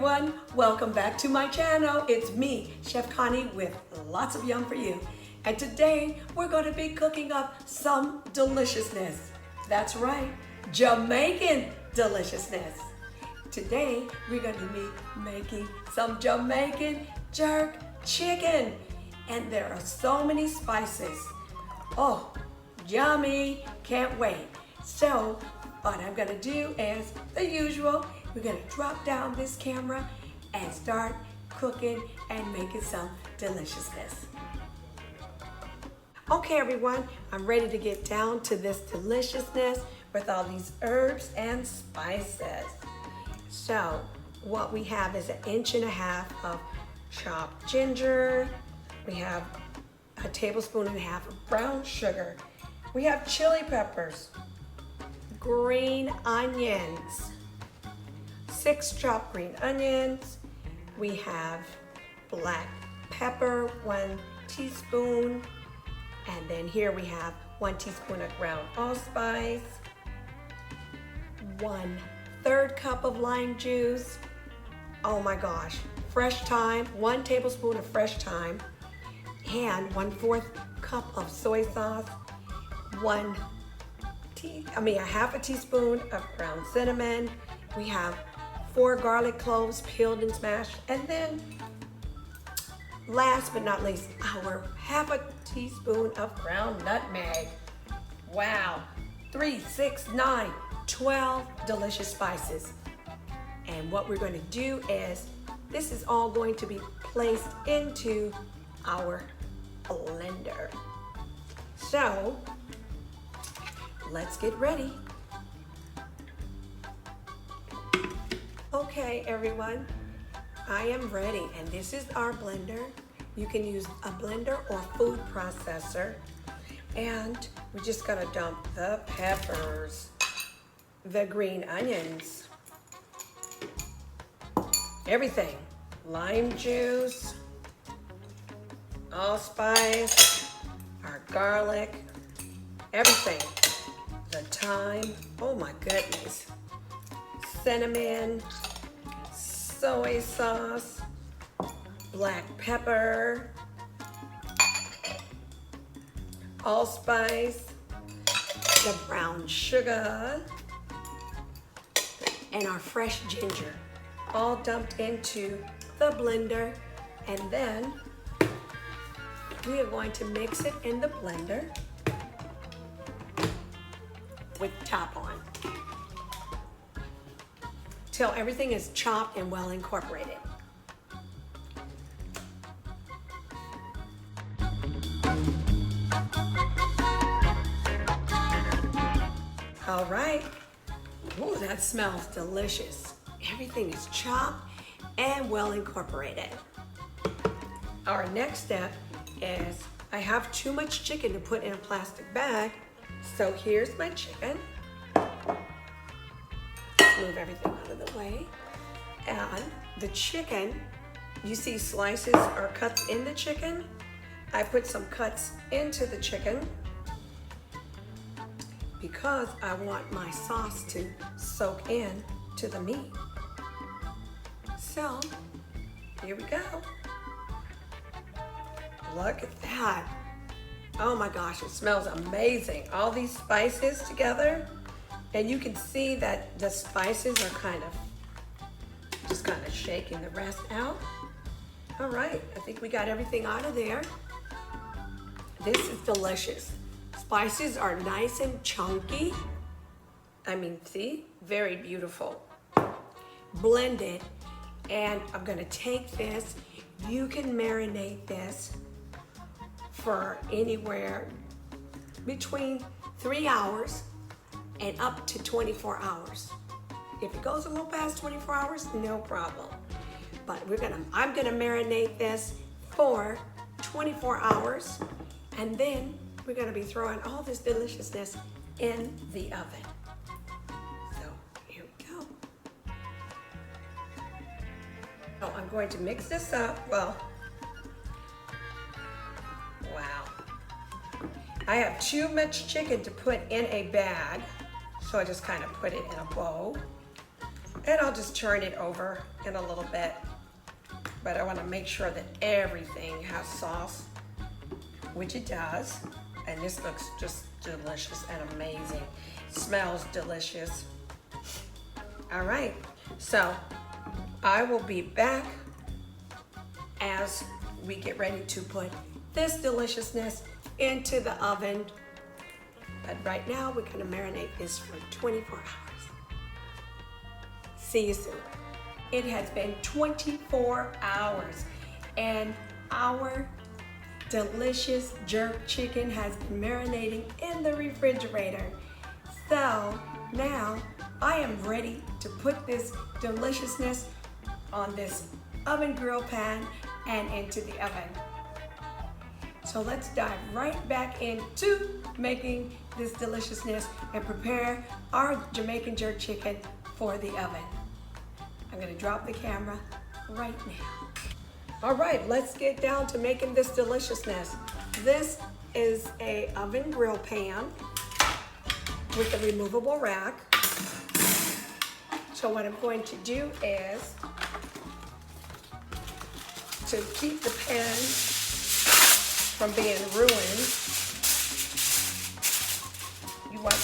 everyone, welcome back to my channel. It's me, Chef Connie, with lots of yum for you. And today we're going to be cooking up some deliciousness. That's right, Jamaican deliciousness. Today we're going to be making some Jamaican jerk chicken. And there are so many spices. Oh, yummy, can't wait. So what I'm going to do is the usual. We're gonna drop down this camera and start cooking and making some deliciousness. Okay everyone, I'm ready to get down to this deliciousness with all these herbs and spices. So what we have is 1.5 inches of chopped ginger. We have 1.5 tablespoons of brown sugar. We have chili peppers, green onions, 6 chopped green onions. We have black pepper, 1 teaspoon. And then here we have 1 teaspoon of ground allspice, 1/3 cup of lime juice. Oh my gosh, fresh thyme, 1 tablespoon of fresh thyme, and 1/4 cup of soy sauce, 1/2 teaspoon of ground cinnamon. We have 4 garlic cloves peeled and smashed, and then last but not least, our 1/2 teaspoon of ground nutmeg. Wow, 3, 6, 9, 12 delicious spices. And what we're going to do is, this is all going to be placed into our blender. So, let's get ready. Okay everyone, I am ready, and this is our blender. You can use a blender or food processor. And we're just gonna dump the peppers, the green onions, everything, lime juice, allspice, our garlic, everything, the thyme, oh my goodness, cinnamon, soy sauce, black pepper, allspice, the brown sugar, and our fresh ginger, all dumped into the blender. And then we are going to mix it in the blender with the top on, till everything is chopped and well incorporated. All right, ooh, that smells delicious. Everything is chopped and well incorporated. Our next step is, I have too much chicken to put in a plastic bag, so here's my chicken. Move everything out of the way. And the chicken, you see slices or cuts in the chicken. I put some cuts into the chicken because I want my sauce to soak in to the meat. So here we go. Look at that. Oh my gosh, it smells amazing. All these spices together. And you can see that the spices are just kind of shaking the rest out. All right, I think we got everything out of there. This is delicious. Spices are nice and chunky. I mean, see, very beautiful. Blended. And I'm gonna take this. You can marinate this for anywhere between 3 hours and up to 24 hours. If it goes a little past 24 hours, no problem. But I'm gonna marinate this for 24 hours, and then we're gonna be throwing all this deliciousness in the oven. So here we go. So I'm going to mix this up. Well, wow. I have too much chicken to put in a bag, so I just kind of put it in a bowl. And I'll just turn it over in a little bit. But I want to make sure that everything has sauce, which it does. And this looks just delicious and amazing. Smells delicious. All right, so I will be back as we get ready to put this deliciousness into the oven. But right now, we're gonna marinate this for 24 hours. See you soon. It has been 24 hours and our delicious jerk chicken has been marinating in the refrigerator. So now I am ready to put this deliciousness on this oven grill pan and into the oven. So let's dive right back into making this deliciousness and prepare our Jamaican jerk chicken for the oven. I'm gonna drop the camera right now. All right, let's get down to making this deliciousness. This is a oven grill pan with a removable rack. So what I'm going to do is to keep the pan from being ruined, you want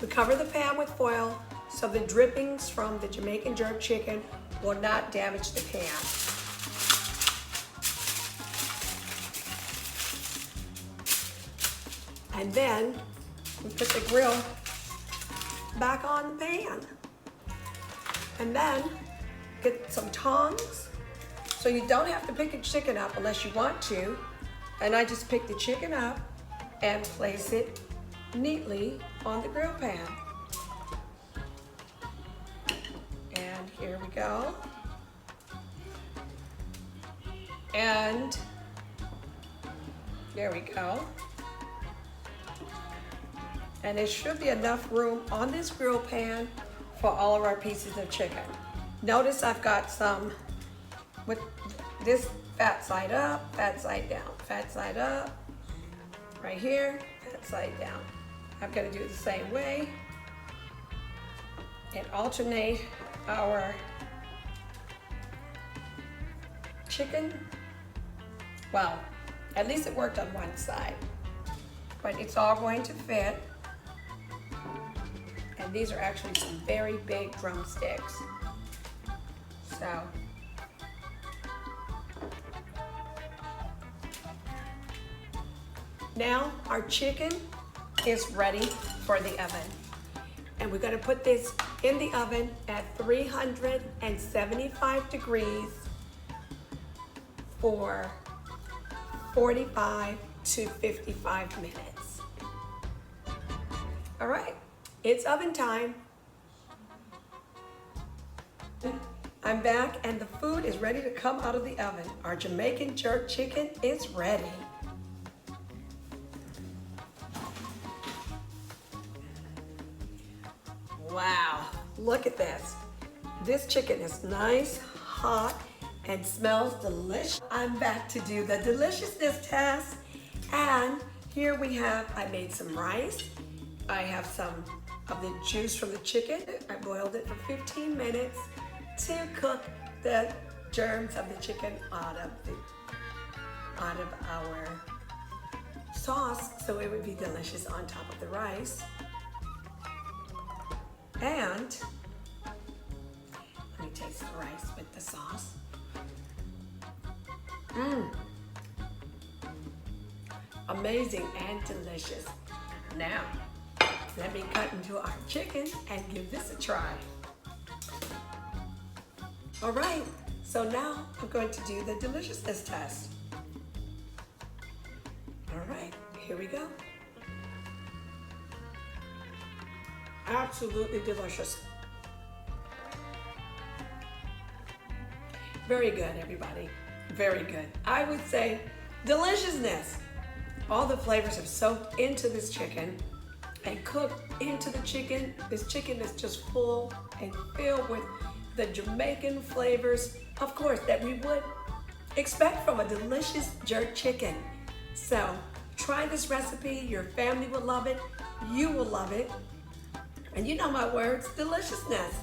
to cover the pan with foil so the drippings from the Jamaican jerk chicken will not damage the pan. And then we put the grill back on the pan. And then get some tongs. So you don't have to pick the chicken up unless you want to. And I just pick the chicken up and place it neatly on the grill pan. And here we go. And there we go. And there should be enough room on this grill pan for all of our pieces of chicken. Notice I've got some with this fat side up, fat side down, fat side up, right here, fat side down. I'm gonna do it the same way and alternate our chicken. Well, at least it worked on one side, but it's all going to fit. And these are actually some very big drumsticks. So, now our chicken is ready for the oven. And we're gonna put this in the oven at 375 degrees for 45 to 55 minutes. All right. It's oven time. I'm back and the food is ready to come out of the oven. Our Jamaican jerk chicken is ready. Wow, look at this. This chicken is nice, hot, and smells delicious. I'm back to do the deliciousness test. And here we have, I made some rice. I have some of the juice from the chicken. I boiled it for 15 minutes to cook the germs of the chicken out of our sauce so it would be delicious on top of the rice. And let me taste the rice with the sauce. Amazing and delicious. Now, let me cut into our chicken and give this a try. All right, so now I'm going to do the deliciousness test. All right, here we go. Absolutely delicious. Very good, everybody. Very good. I would say deliciousness. All the flavors have soaked into this chicken and cooked into the chicken. This chicken is just full and filled with the Jamaican flavors, of course, that we would expect from a delicious jerk chicken. So try this recipe. Your family will love it. You will love it. And you know my words, deliciousness.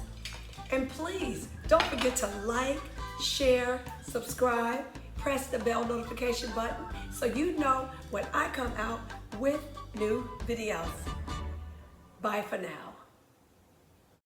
And please don't forget to like, share, subscribe, press the bell notification button so you know when I come out with new videos. Bye for now.